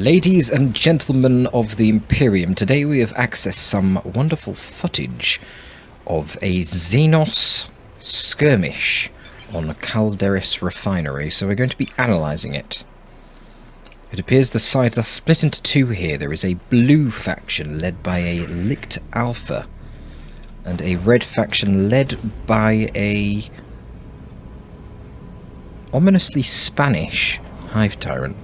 Ladies and gentlemen of the Imperium, today we have accessed some wonderful footage of a Xenos skirmish on Calderis Refinery, so we're going to be analysing it. It appears the sides are split into two here. There is a blue faction led by a Licht Alpha, and a red faction led by a ominously Spanish Hive Tyrant.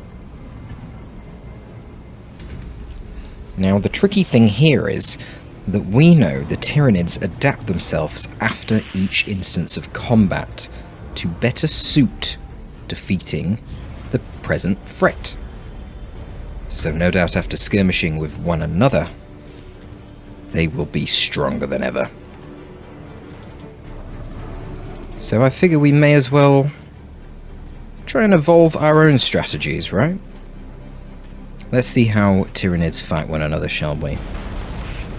Now, the tricky thing here is that we know the Tyranids adapt themselves after each instance of combat to better suit defeating the present threat. So no doubt after skirmishing with one another, they will be stronger than ever. So I figure we may as well try and evolve our own strategies, right? Let's see how Tyranids fight one another, shall we?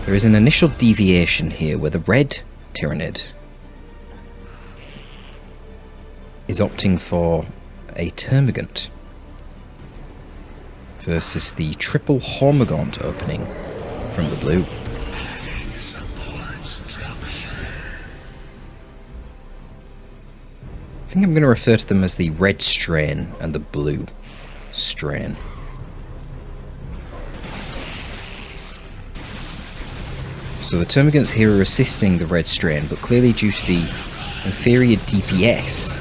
There is an initial deviation here where the red Tyranid is opting for a Termagant versus the triple Hormagaunt opening from the blue. I think I'm going to refer to them as the red strain and the blue strain. So the Termagants here are assisting the red strain, but clearly due to the inferior DPS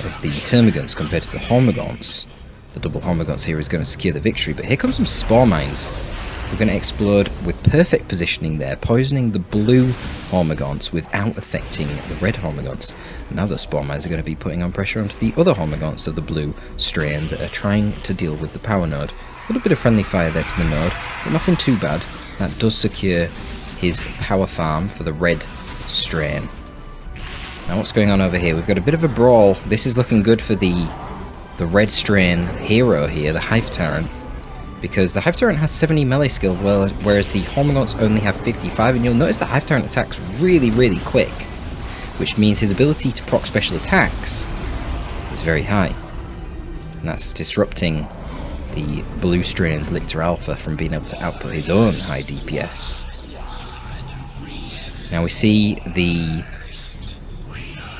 of the Termagants compared to the Hormagaunts, the double Hormagaunts here is going to secure the victory. But here comes some Spore Mines. We're going to explode with perfect positioning there, poisoning the blue Hormagaunts without affecting the red Hormagaunts. Now the Spore Mines are going to be putting on pressure onto the other Hormagaunts of the blue strain that are trying to deal with the power node. A little bit of friendly fire there to the node, but nothing too bad. That does secure his power farm for the red strain. Now what's going on over here? We've got a bit of a brawl. This is looking good for the red strain hero here, the Hive Tyrant, because the Hive Tyrant has 70 melee skill, whereas the Hormagaunts only have 55, and you'll notice the Hive Tyrant attacks really quick, which means his ability to proc special attacks is very high, and that's disrupting the blue strain's Licht Alpha from being able to output his own high DPS. Now we see the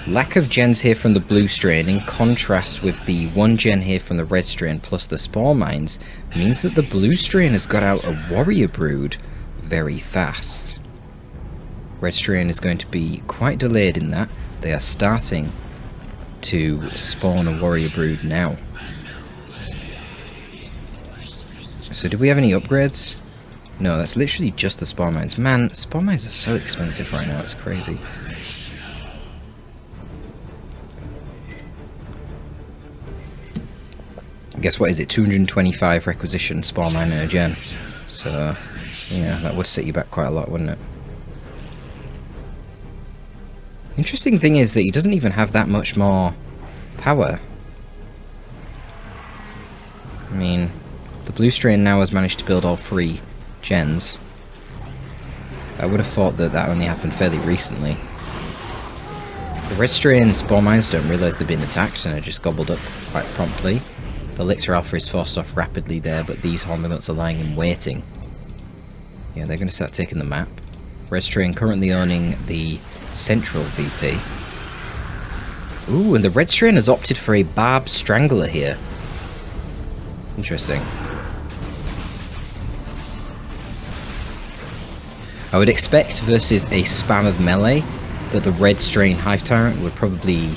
lack of gens here from the blue strain in contrast with the one gen here from the red strain plus the Spore Mines means that the blue strain has got out a warrior brood very fast. Red strain is going to be quite delayed in that. They are starting to spawn a warrior brood now. So do we have any upgrades? No, that's literally just the Spore Mines. Man, Spore Mines are so expensive right now, it's crazy. Guess what is it? 225 requisition Spore Mine in a gen. So, yeah, that would set you back quite a lot, wouldn't it? Interesting thing is that he doesn't even have that much more power. I mean, the blue strain now has managed to build all 3 gens. I would have thought that that only happened fairly recently. The red strain Spore Mines don't realise they've been attacked and are just gobbled up quite promptly. The Licht Alpha is forced off rapidly there, but these Hormagaunts are lying in waiting. Yeah, they're going to start taking the map. Red strain currently owning the central VP. Ooh, and the red strain has opted for a Barb Strangler here. Interesting. I would expect versus a spam of melee that the red strain Hive Tyrant would probably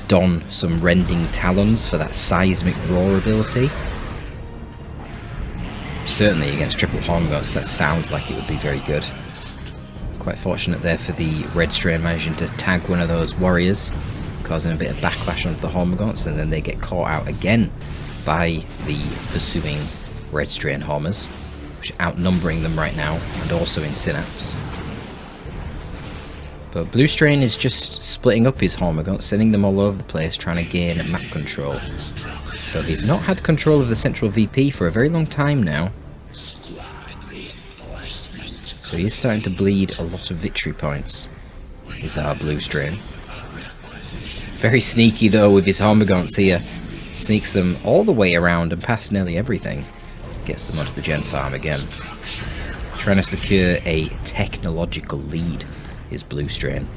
don some rending talons for that seismic roar ability. Certainly against triple Hormagaunts that sounds like it would be very good. Quite fortunate there for the red strain managing to tag one of those warriors, causing a bit of backlash onto the Hormagaunts, and then they get caught out again by the pursuing red strain Hormers, which are outnumbering them right now, and also in Synapse. But blue strain is just splitting up his Hormagaunts, sending them all over the place, trying to gain map control. So he's not had control of the central VP for a very long time now. So he's starting to bleed a lot of victory points, is our blue strain. Very sneaky though with his Hormagaunts here. Sneaks them all the way around and past nearly everything. gets them onto the gen farm again. Trying to secure a technological lead is Blue Strain.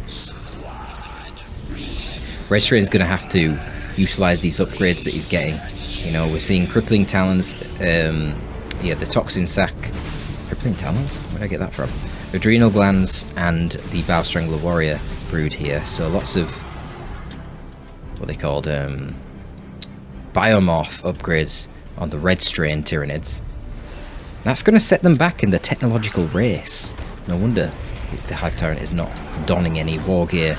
Red Strain's going to have to utilise these upgrades that he's getting. You know, we're seeing Crippling Talons, yeah, the Toxin Sac. Crippling Talons? Where did I get that from? Adrenal Glands and the Bow Strangler Warrior brood here. So lots of what they called biomorph upgrades on the Red Strain Tyranids. That's going to set them back in the technological race. No wonder the Hive Tyrant is not donning any war gear.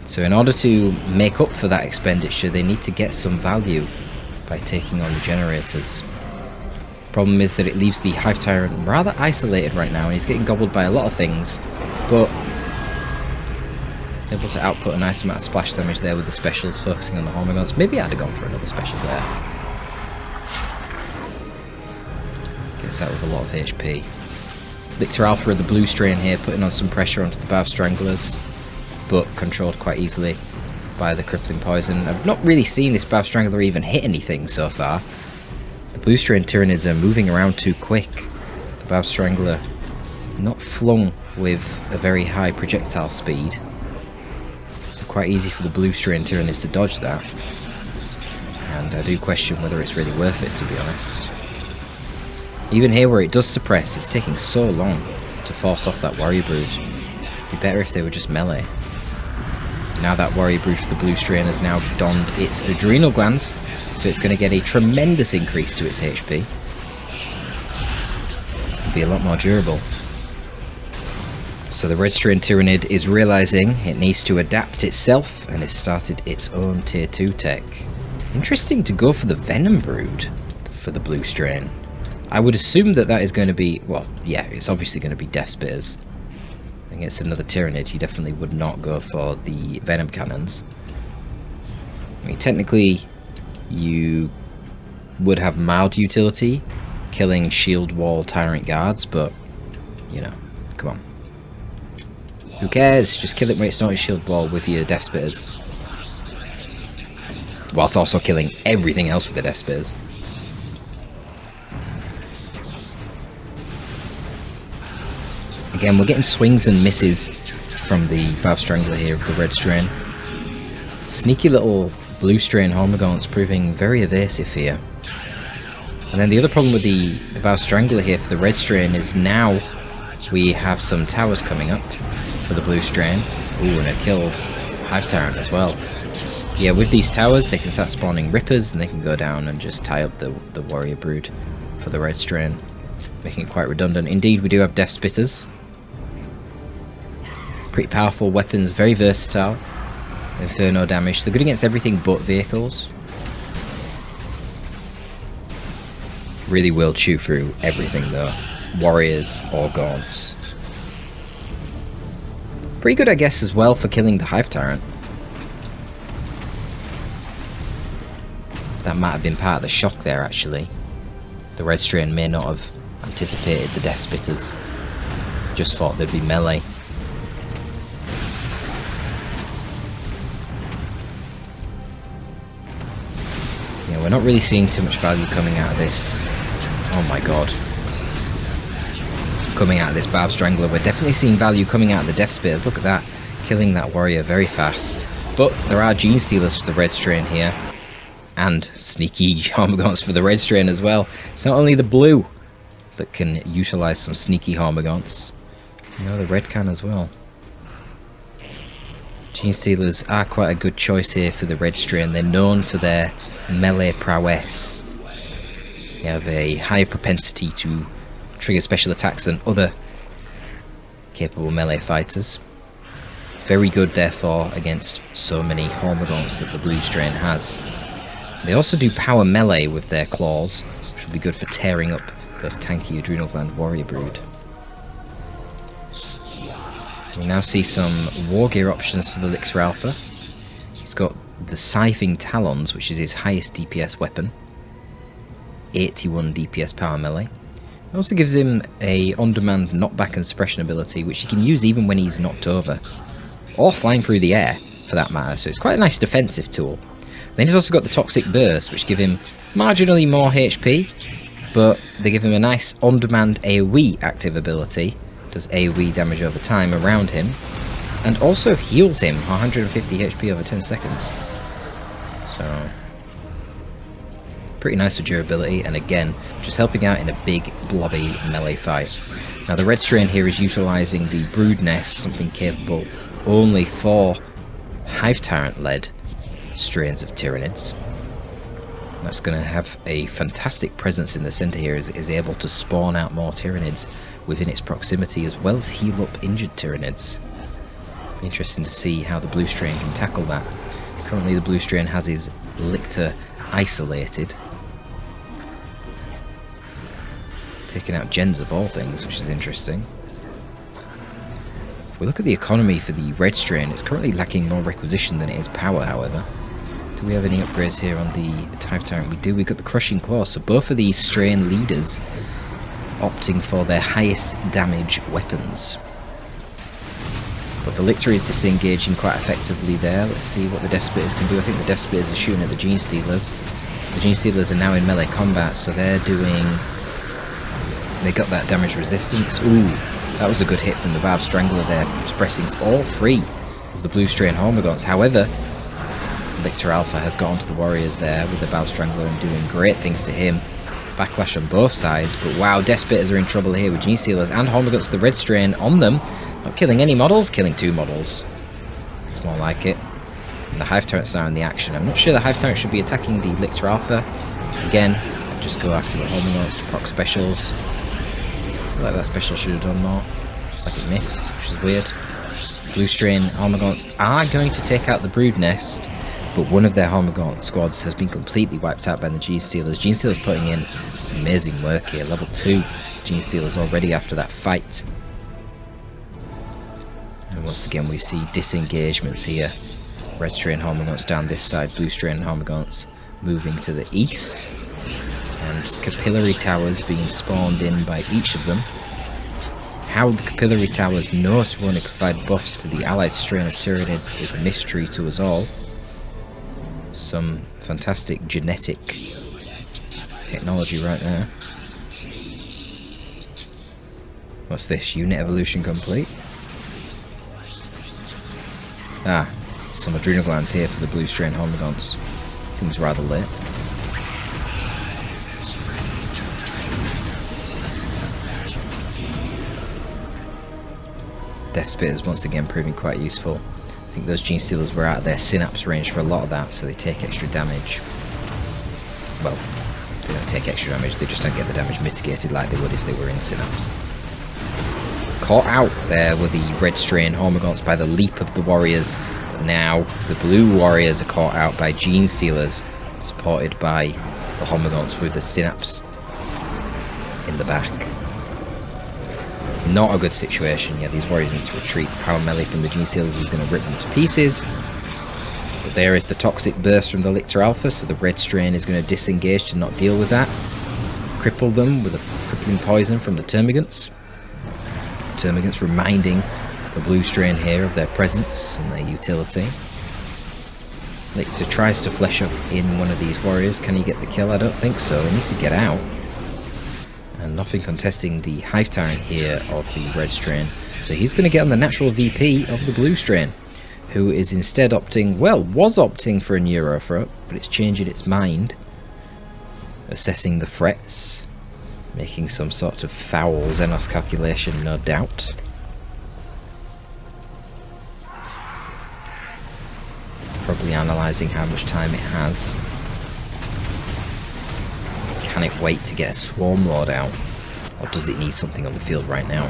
So in order to make up for that expenditure, they need to get some value by taking on the generators. Problem is that it leaves the Hive Tyrant rather isolated right now, and he's getting gobbled by a lot of things, but able to output a nice amount of splash damage there with the specials, focusing on the Hormagaunts. Maybe I'd have gone for another special there. Gets out with a lot of HP. Lictor Alpha of the Blue Strain here, putting on some pressure onto the Bow Stranglers, but controlled quite easily by the Crippling Poison. I've not really seen this Bow Strangler even hit anything so far. The Blue Strain Tyranids are moving around too quick. The Bow Strangler not flung with a very high projectile speed. So quite easy for the Blue Strain Tyranids to dodge that. And I do question whether it's really worth it, to be honest. Even here where it does suppress, it's taking so long to force off that Warrior Brood. It'd be better if they were just melee. Now that Warrior Brood for the Blue Strain has now donned its Adrenal Glands, so it's going to get a tremendous increase to its HP. It'll be a lot more durable. So the Red Strain Tyranid is realising it needs to adapt itself and has started its own Tier 2 tech. Interesting to go for the Venom Brood for the Blue Strain. I would assume that that is going to be, well, yeah, it's obviously going to be Death Spears. Against another Tyranid, you definitely would not go for the Venom Cannons. I mean, technically, you would have mild utility, killing Shield Wall Tyrant Guards, but, you know, come on. Who cares? Just kill it when it's not a Shield Wall with your Death Spears. Whilst also killing everything else with the Death Spears. Again, we're getting swings and misses from the Bow Strangler here of the Red Strain. Sneaky little Blue Strain Hormagaunts proving very evasive here. And then the other problem with the Bow Strangler here for the Red Strain is now we have some towers coming up for the Blue Strain. Ooh, and a killed Hive Tyrant as well. Yeah, with these towers they can start spawning Rippers and they can go down and just tie up the Warrior Brood for the Red Strain, making it quite redundant. Indeed, we do have Death Spitters. Pretty powerful weapons, very versatile. Inferno damage, so good against everything but vehicles. Really will chew through everything though. Warriors or Gaunts. Pretty good, I guess, as well for killing the Hive Tyrant. That might have been part of the shock there, actually. The Red Strain may not have anticipated the Death Spitters. Just thought they'd be melee. Yeah, we're not really seeing too much value coming out of this. Oh my god. Coming out of this Bow Strangler. We're definitely seeing value coming out of the Death Spears. Look at that. Killing that warrior very fast. But there are Gene Stealers for the Red Strain here. And sneaky Hormagaunts for the Red Strain as well. It's not only the blue that can utilise some sneaky Hormagaunts. You know, the red can as well. Gene Stealers are quite a good choice here for the Red Strain. They're known for their melee prowess. They have a higher propensity to trigger special attacks than other capable melee fighters. Very good, therefore, against so many Hormagaunts that the Blue Strain has. They also do power melee with their claws, which will be good for tearing up those tanky Adrenal Gland Warrior Brood. We now see some war gear options for the Lictor Alpha. He's got the Scything Talons, which is his highest DPS weapon. 81 DPS power melee. It also gives him a on-demand knockback and suppression ability, which he can use even when he's knocked over. Or flying through the air, for that matter, so it's quite a nice defensive tool. Then he's also got the Toxic Burst, which give him marginally more HP, but they give him a nice on-demand AoE active ability, does AoE damage over time around him, and also heals him 150 HP over 10 seconds. So, pretty nice for durability, and again, just helping out in a big, blobby melee fight. Now the red strain here is utilising the brood nest, something capable only for Hive Tyrant-led strains of Tyranids. That's going to have a fantastic presence in the centre here, as it is able to spawn out more Tyranids within its proximity, as well as heal up injured Tyranids. Be interesting to see how the blue strain can tackle that. Currently the blue strain has his Lictor isolated, taking out gens of all things, which is interesting. If we look at the economy for the red strain, it's currently lacking more requisition than it is power, however. Do we have any upgrades here on the Hive Tyrant? We do. We've got the Crushing Claw, so both of these strain leaders opting for their highest damage weapons. But the Lictor is disengaging quite effectively there. Let's see what the Death Spitters can do. I think the Death Spitters are shooting at the Gene Stealers. The Gene Stealers are now in melee combat, so they're doing... They got that damage resistance. Ooh, that was a good hit from the Barb Strangler there, suppressing all three of the blue strain Hormagaunts. However, Lictor Alpha has got onto the warriors there with the Barb Strangler and doing great things to him. Backlash on both sides, but wow, Death Spitters are in trouble here with Gene Stealers and Hormagaunts with the red strain on them. Not killing any models, killing 2 models. It's more like it. And the Hive Tyrant's now in the action. I'm not sure the Hive Tyrant should be attacking the Lictor Alpha. Again, I'd just go after the Hormagaunts to proc specials. I feel like that special should have done more. Just like it missed, which is weird. Blue strain Hormagaunts are going to take out the brood nest, but one of their Hormagaunt squads has been completely wiped out by the Gene Stealers. Gene Stealers putting in amazing work here. Level 2 Gene Stealers already after that fight. And once again we see disengagements here. Red strain Hormagaunts down this side, blue strain Hormagaunts moving to the east. And capillary towers being spawned in by each of them. How the capillary towers know to only provide buffs to the allied strain of Tyranids is a mystery to us all. Some fantastic genetic technology right there. What's this? Unit evolution complete? Ah, some adrenal glands here for the blue strain Hormagaunts. Seems rather late. Death Spitters once again proving quite useful. I think those Gene Stealers were out of their synapse range for a lot of that, so they take extra damage. Well, they don't take extra damage, they just don't get the damage mitigated like they would if they were in synapse. Caught out there with the red strain Hormagaunts by the leap of the warriors. But now the blue warriors are caught out by Gene Stealers, supported by the Hormagaunts with the synapse in the back. Not a good situation. Yeah, these warriors need to retreat. Power melee from the Gene Stealers is going to rip them to pieces. But there is the toxic burst from the Lictor Alpha, so the red strain is going to disengage to not deal with that. Cripple them with a crippling poison from the Termagants. Termagants reminding the blue strain here of their presence and their utility. Lictor tries to flesh up in one of these warriors. Can he get the kill? I don't think so. He needs to get out. And nothing contesting the Hive Tyrant here of the red strain. So he's going to get on the natural VP of the blue strain, who is instead opting, well, was opting for a Neurothroat, but it's changing its mind. Assessing the threats, making some sort of foul Xenos calculation, no doubt. Probably analysing how much time it has. Can it wait to get a Swarm Lord out? Or does it need something on the field right now?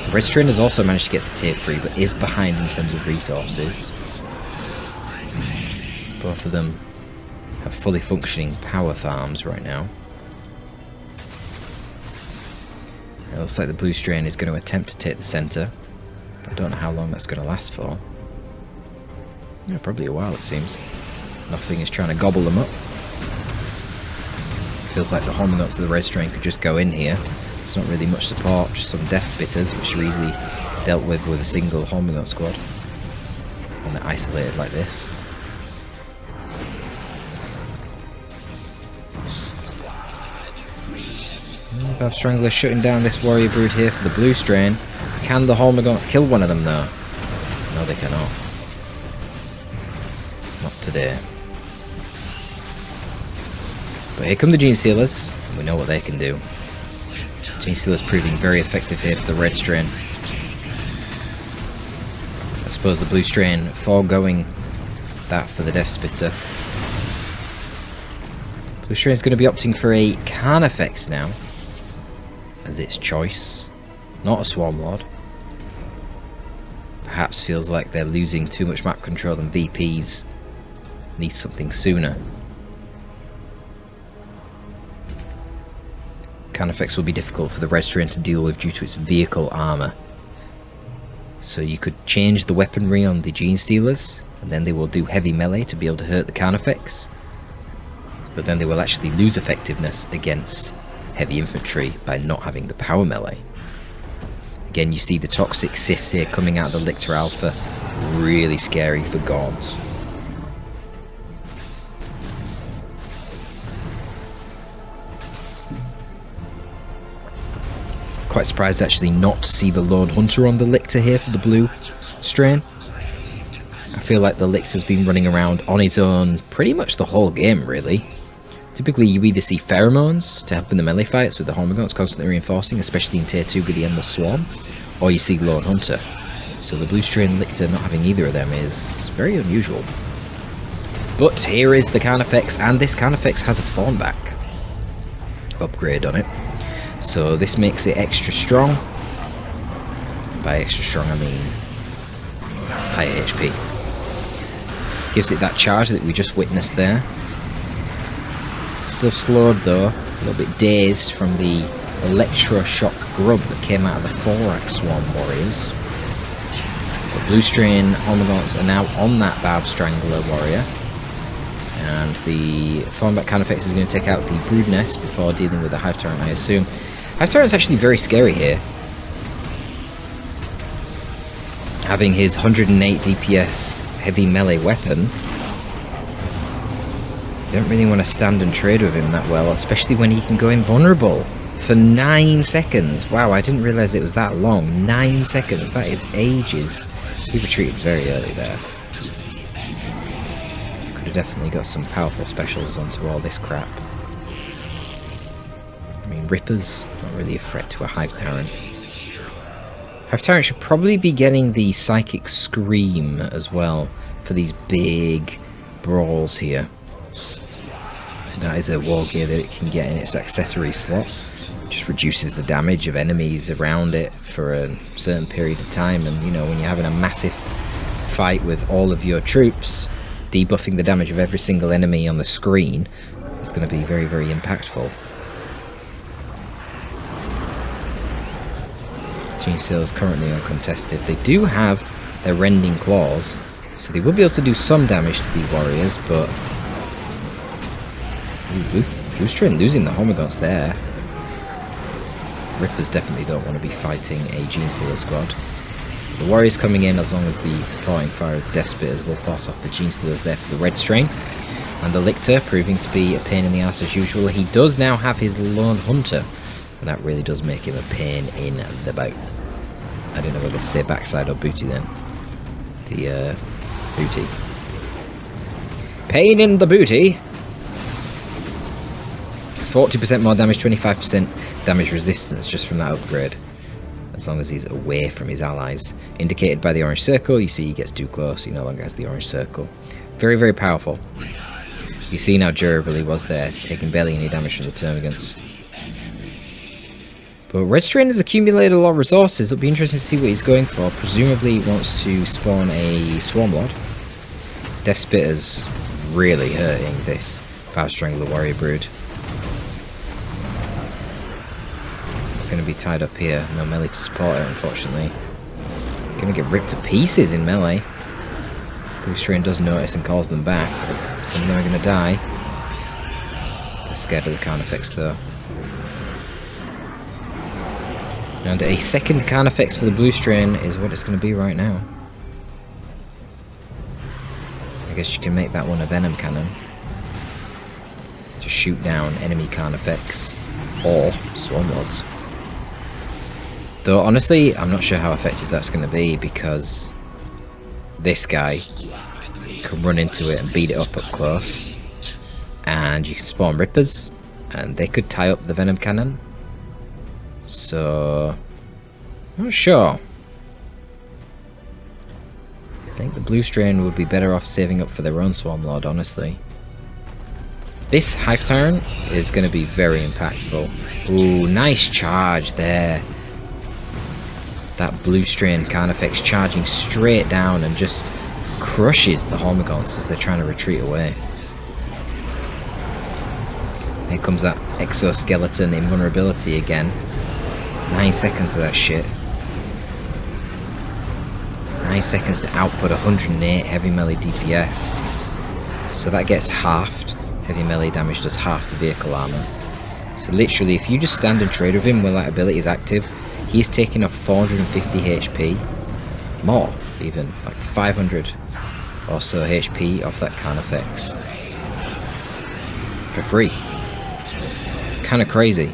The red strain has also managed to get to tier 3, but is behind in terms of resources. Both of them have fully functioning power farms right now. It looks like the blue strain is going to attempt to take the centre, but I don't know how long that's going to last for. Yeah, probably a while it seems. Nothing is trying to gobble them up. Feels like the Hormagaunts of the red strain could just go in here. There's not really much support, just some Death Spitters, which are easily dealt with a single Hormagaunt squad when they're isolated like this. Bab Strangler shutting down this warrior brood here for the blue strain. Can the Hormagaunts kill one of them though? No, they cannot. Not today. But here come the Gene Stealers. We know what they can do. Gene Stealers proving very effective here for the red strain. I suppose the blue strain foregoing that for the Death Spitter. Blue strain is going to be opting for a Carnifex now as its choice, not a Swarm Lord. Perhaps feels like they're losing too much map control and VPs need something sooner. Carnifex will be difficult for the red strain to deal with due to its vehicle armor. So you could change the weaponry on the Gene Stealers, and then they will do heavy melee to be able to hurt the Carnifex. But then they will actually lose effectiveness against heavy infantry by not having the power melee. Again, you see the toxic cysts here coming out of the Lictor Alpha. Really scary for Gaunts. Quite surprised actually not to see the Lone Hunter on the Lictor here for the blue strain. I feel like the Lictor's been running around on his own pretty much the whole game really. Typically you either see pheromones to help in the melee fights with the Hormagaunts constantly reinforcing, especially in tier 2 with the Endless Swarm, or you see Lone Hunter. So the blue strain Lictor not having either of them is very unusual. But here is the Carnifex, and this Carnifex has a Thornback upgrade on it. So this makes it extra strong. By extra strong I mean higher HP. Gives it that charge that we just witnessed there. Still slowed though, a little bit dazed from the electroshock grub that came out of the Thorax Swarm Warriors. The blue strain Hormagaunts are now on that Barb Strangler warrior. And the Thornback Carnifex is going to take out the Brood Nest before dealing with the Hive Tyrant, I assume. Hive Tyrant's actually very scary here. Having his 108 DPS heavy melee weapon. You don't really want to stand and trade with him that well, especially when he can go invulnerable for 9 seconds. Wow, I didn't realise it was that long. 9 seconds, that is ages. He retreated very early there. Could have definitely got some powerful specials onto all this crap. I mean, Ripper's not really a threat to a Hive Tyrant. Hive Tyrant should probably be getting the Psychic Scream as well for these big brawls here. That is a war gear that it can get in its accessory slot. Just reduces the damage of enemies around it for a certain period of time, and you know, when you're having a massive fight with all of your troops, debuffing the damage of every single enemy on the screen is going to be very, very impactful. Gene Stealers currently uncontested. They do have their Rending Claws, so they will be able to do some damage to the warriors, but Blue Strain losing the Hormagaunts there. Rippers definitely don't want to be fighting a Gene Stealer squad. The warriors coming in, as long as the supporting fire of the Death Spitters will force off the Gene Stealers there for the red strain. And the Lictor proving to be a pain in the ass as usual. He does now have his Lone Hunter, and that really does make him a pain in the bout. I don't know whether to say backside or booty then. The booty. Pain in the booty. 40% more damage, 25% damage resistance just from that upgrade. As long as he's away from his allies. Indicated by the orange circle, you see he gets too close, he no longer has the orange circle. Very, very powerful. You see how durable he was there, taking barely any damage from the Termagants. But Red Strain has accumulated a lot of resources. It'll be interesting to see what he's going for. Presumably he wants to spawn a Swarm Lord. Death Spitter's really hurting this Power Strangler Warrior Brood. Going to be tied up here. No melee to support it, unfortunately. Going to get ripped to pieces in melee. Blue Strain does notice and calls them back. Some of them are going to die. They're scared of the Carnifex though. And a second Carnifex for the Blue Strain is what it's going to be right now. I guess you can make that one a Venom Cannon to shoot down enemy Carnifex. or Swarm Lords. Though honestly, I'm not sure how effective that's going to be, because this guy can run into it and beat it up close, and you can spawn Rippers, and they could tie up the Venom Cannon. So, I'm not sure. I think the Blue Strain would be better off saving up for their own Swarm Lord, honestly. This Hive Tyrant is going to be very impactful. Ooh, nice charge there. That Blue Strain Carnifex charging straight down and just crushes the Hormagaunts as they're trying to retreat away. Here comes that Exoskeleton invulnerability again. 9 seconds of that shit. 9 seconds to output 108 heavy melee DPS. So that gets halved. Heavy melee damage does half to vehicle armor. So literally, if you just stand and trade with him while that ability is active, he's taking off 450 HP. More, even. Like 500 or so HP off that Carnifex. For free. Kinda crazy.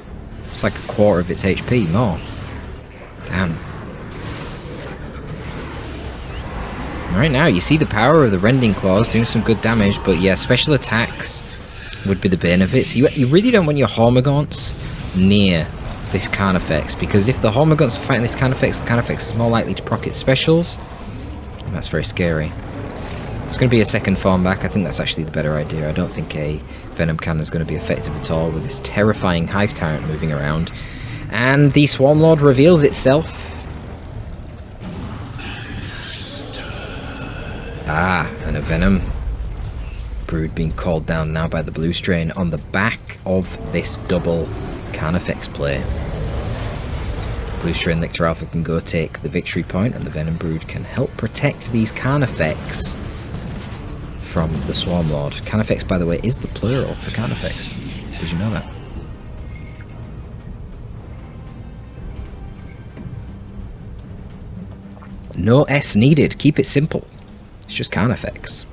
It's like a quarter of its HP more. Damn. Right now, you see the power of the Rending Claws doing some good damage, but yeah, special attacks would be the bane of it. So you really don't want your Hormagaunts near this Carnifex, because if the Hormagaunts are fighting this Carnifex, the Carnifex is more likely to proc its specials, and that's very scary. It's going to be a second form back. I think that's actually the better idea. I don't think a Venom Cannon is going to be effective at all with this terrifying Hive Tyrant moving around. And the Swarm Lord reveals itself. Ah, and a Venom Brood being called down now by the Blue Strain on the back of this double Carnifex play. Blue Strain Lictor Alpha can go take the victory point, and the Venom Brood can help protect these Carnifex from the Swarm Lord. Carnifex, by the way, is the plural for Carnifex. Did you know that? No S needed. Keep it simple. It's just Carnifex.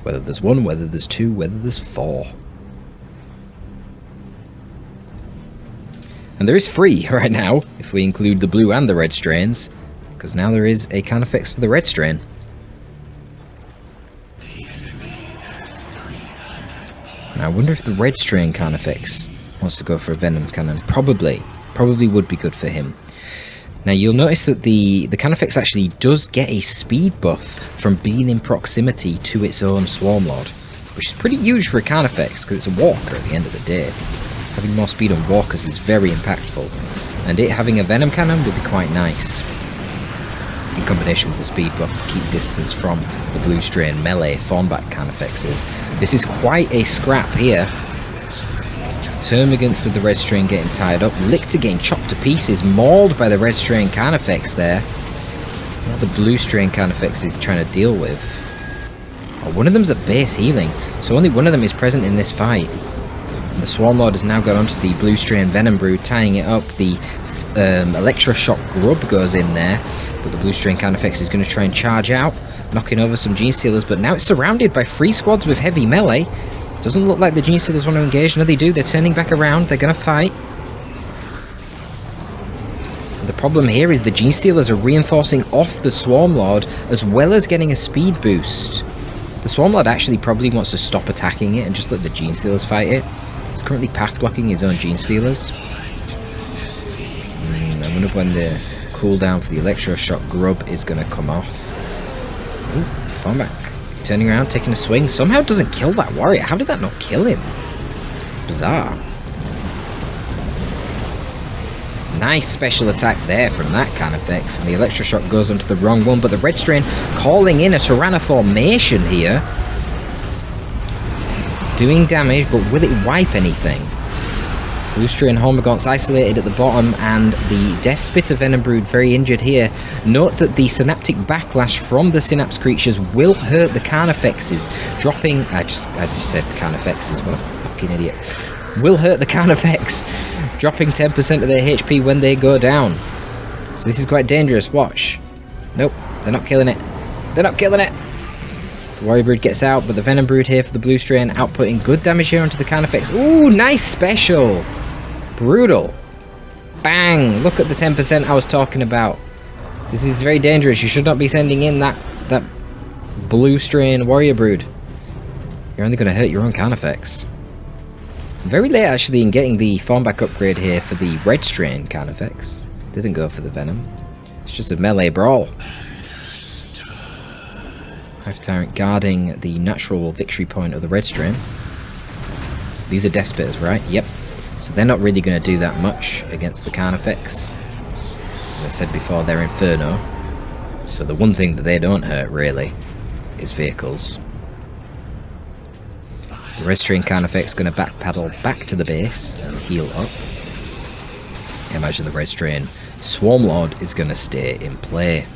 Whether there's one, whether there's two, whether there's four. And there is free right now, if we include the blue and the red strains, because now there is a Carnifex for the red strain. Now I wonder if the red strain Carnifex wants to go for a Venom Cannon. Probably would be good for him. Now you'll notice that the Carnifex actually does get a speed buff from being in proximity to its own Swarm Lord, which is pretty huge for a Carnifex because it's a walker at the end of the day. Having more speed on walkers is very impactful, and it having a Venom Cannon would be quite nice in combination with the speed buff to keep distance from the Blue Strain melee Thornback Carnifexes. This is quite a scrap here. Termagants of the red strain getting tied up, Lictor getting chopped to pieces, mauled by the red strain Carnifex there. What the blue strain Carnifex is trying to deal with. Oh, one of them's at base healing, so only one of them is present in this fight. And the Swarm Lord has now got onto the blue strain Venom Brood, tying it up. The Electroshock Grub goes in there, but the blue strain Carnifex is going to try and charge out, knocking over some Gene Stealers, but now it's surrounded by 3 squads with heavy melee. Doesn't look like the Gene Stealers want to engage. No, they do. They're turning back around. They're going to fight. The problem here is the Gene Stealers are reinforcing off the Swarm Lord as well as getting a speed boost. The Swarm Lord actually probably wants to stop attacking it and just let the Gene Stealers fight it. He's currently path blocking his own Gene Stealers. I wonder when the cooldown for the Electroshock Grub is going to come off. Ooh, farm back. Turning around, taking a swing. Somehow doesn't kill that warrior. How did that not kill him? Bizarre. Nice special attack there from that Carnifex. And the Electroshock goes onto the wrong one, but the red strain calling in a Tyranna formation here. Doing damage, but will it wipe anything? Blue strain Hormagaunts isolated at the bottom, and the Death Spitter Venom Brood very injured here. Note that the Synaptic Backlash from the Synapse creatures will hurt the Carnifexes, dropping... I just said Carnifexes, what a fucking idiot. Will hurt the Carnifex, dropping 10% of their HP when they go down. So this is quite dangerous, watch. Nope, they're not killing it. They're not killing it! The Warrior Brood gets out, but the Venom Brood here for the blue strain, outputting good damage here onto the Carnifex. Ooh, nice special! Brutal. Bang! Look at the 10% I was talking about. This is very dangerous. You should not be sending in that blue strain warrior brood. You're only going to hurt your own Carnifex. Very late actually in getting the farm back upgrade here for the red strain Carnifex. Didn't go for the venom. It's just a melee brawl. Hive Tyrant guarding the natural victory point of the red strain. These are Death Spitters, right? Yep. So they're not really going to do that much against the Carnifex. As I said before, they're Inferno. So the one thing that they don't hurt, really, is vehicles. The red strain Carnifex is going to backpedal back to the base and heal up. Imagine the red strain Swarmlord is going to stay in play.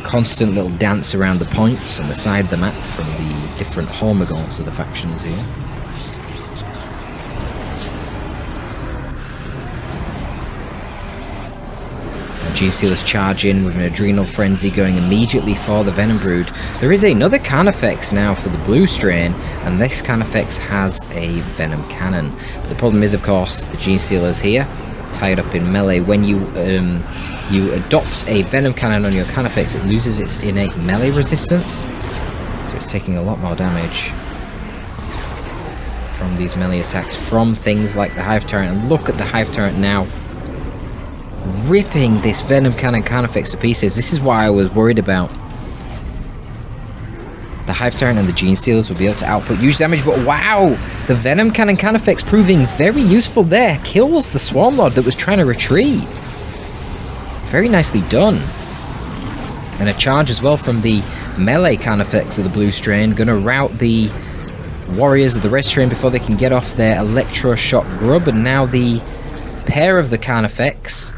Constant little dance around the points on the side of the map from the different Hormagaunts of the factions here. Genestealers charge in with an Adrenal Frenzy going immediately for the Venom Brood. There is another Carnifex now for the blue strain, and this Carnifex has a Venom Cannon. But the problem is, of course, the Genestealers here, tied up in melee. When you adopt a Venom Cannon on your Carnifex, it loses its innate melee resistance. So it's taking a lot more damage from these melee attacks from things like the Hive Tyrant. And look at the Hive Tyrant now, ripping this Venom Cannon Carnifex to pieces. This is why I was worried about the Hive Tyrant and the Genestealers will be able to output huge damage, but wow! The Venom Cannon Carnifex proving very useful there. Kills the Swarmlord that was trying to retreat. Very nicely done. And a charge as well from the melee Carnifex of the blue strain. Gonna rout the warriors of the red strain before they can get off their Electroshock Grub, and now the pair of the Carnifex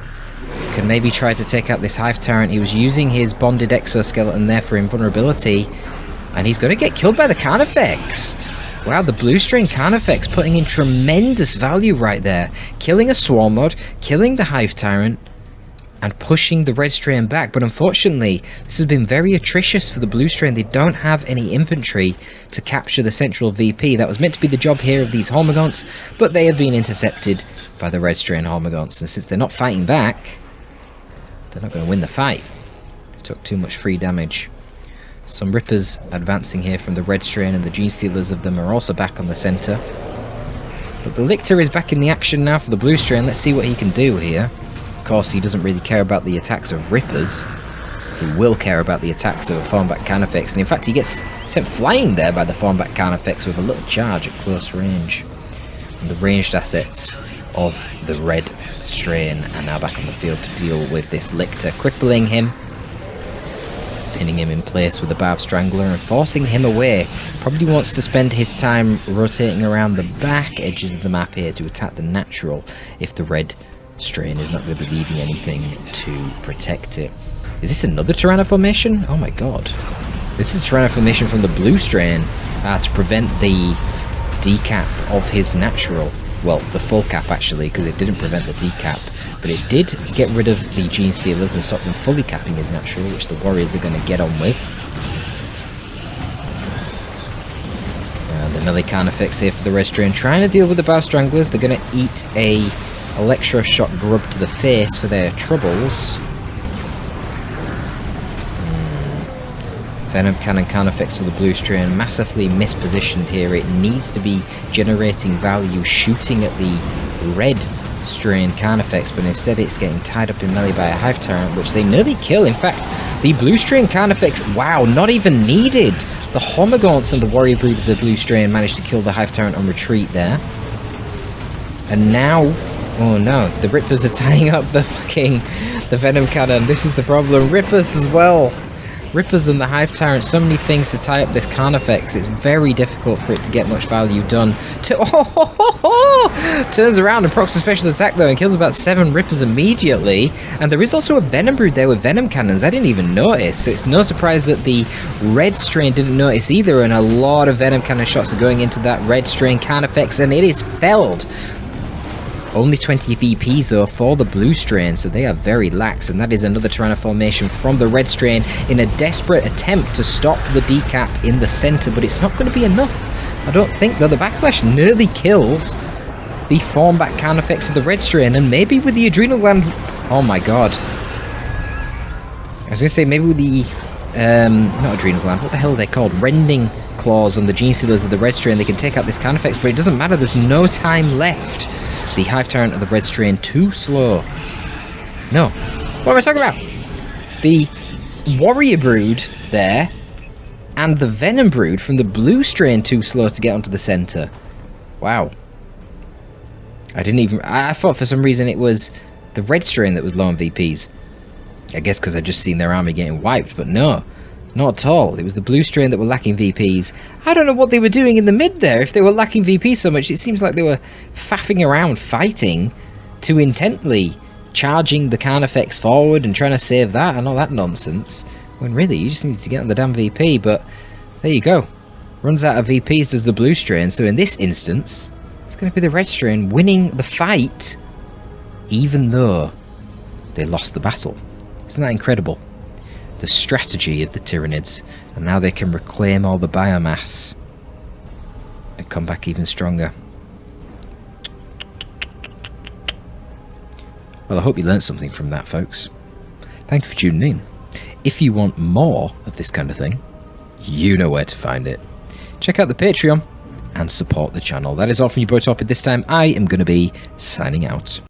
can maybe try to take out this Hive Tyrant. He was using his bonded exoskeleton there for invulnerability, and he's going to get killed by the Carnifex. Wow, the blue strain Carnifex putting in tremendous value right there. Killing a Swarmlord, killing the Hive Tyrant, and pushing the red strain back. But unfortunately, this has been very atrocious for the blue strain. They don't have any infantry to capture the central VP. That was meant to be the job here of these Hormagaunts, but they have been intercepted by the red strain Hormagaunts. And since they're not fighting back, they're not going to win the fight. They took too much free damage. Some Rippers advancing here from the red strain, and the Genestealers of them are also back on the centre. But the Lictor is back in the action now for the blue strain. Let's see what he can do here. Of course, he doesn't really care about the attacks of Rippers. He will care about the attacks of a Farmback Carnifex. And in fact, he gets sent flying there by the Farmback Carnifex with a little charge at close range. And the ranged assets of the red strain are now back on the field to deal with this Lictor, crippling him, pinning him in place with a Barb Strangler and forcing him away. Probably wants to spend his time rotating around the back edges of the map here to attack the natural if the red strain is not going to be leaving anything to protect it. Is this another Tyranno formation? Oh my god. This is a Tyranno formation from the blue strain to prevent the decap of his natural. Well, the full cap actually, because it didn't prevent the decap, but it did get rid of the Genestealers and stop them fully capping his natural, which the warriors are going to get on with. The melee Carnifex here for the red strain, trying to deal with the Bow Stranglers. They're going to eat a Electroshock Grub to the face for their troubles. Venom Cannon Carnifex for the blue strain, massively mispositioned here. It needs to be generating value, shooting at the red strain Carnifex, but instead it's getting tied up in melee by a Hive Tyrant, which they nearly kill. In fact, the blue strain Carnifex, wow, not even needed. The Hormagaunts and the Warrior Brood of the blue strain managed to kill the Hive Tyrant on retreat there. And now, oh no, the Rippers are tying up the Venom Cannon. This is the problem. Rippers as well. Rippers and the Hive Tyrant, so many things to tie up this Carnifex. It's very difficult for it to get much value done. Turns around and procs a special attack though and kills about 7 Rippers immediately. And there is also a Venom Brood there with Venom Cannons. I didn't even notice. So it's no surprise that the red strain didn't notice either, and a lot of Venom Cannon shots are going into that red strain Carnifex, and it is felled. Only 20 VPs though for the blue strain, so they are very lax, and that is another Tyranno formation from the red strain in a desperate attempt to stop the decap in the center, but it's not going to be enough. I don't think, though. The backlash nearly kills the form back Carnifex of the red strain, and maybe with the adrenal gland... Oh my god. I was going to say, maybe with the... not adrenal gland, what the hell are they called? Rending claws on the gene sealers of the red strain, they can take out this Carnifex, but it doesn't matter, there's no time left. The Hive Tyrant of the red strain, too slow. No. What am I talking about? The Warrior Brood there, and the Venom Brood from the blue strain, too slow to get onto the centre. Wow. I didn't even... I thought for some reason it was the red strain that was low on VPs. I guess because I'd just seen their army getting wiped, but no. Not at all. It was the blue strain that were lacking VPs. I don't know what they were doing in the mid there. If they were lacking VPs so much, it seems like they were faffing around, fighting, too intently, charging the Carnifex forward and trying to save that and all that nonsense. When really, you just need to get on the damn VP, but there you go. Runs out of VPs does the blue strain, so in this instance, it's going to be the red strain winning the fight, even though they lost the battle. Isn't that incredible? The strategy of the Tyranids, and now they can reclaim all the biomass and come back even stronger. Well, I hope you learned something from that, folks. Thank you for tuning in. If you want more of this kind of thing, you know where to find it. Check out the Patreon and support the channel. That is all from your boy Torpid this time. I am going to be signing out.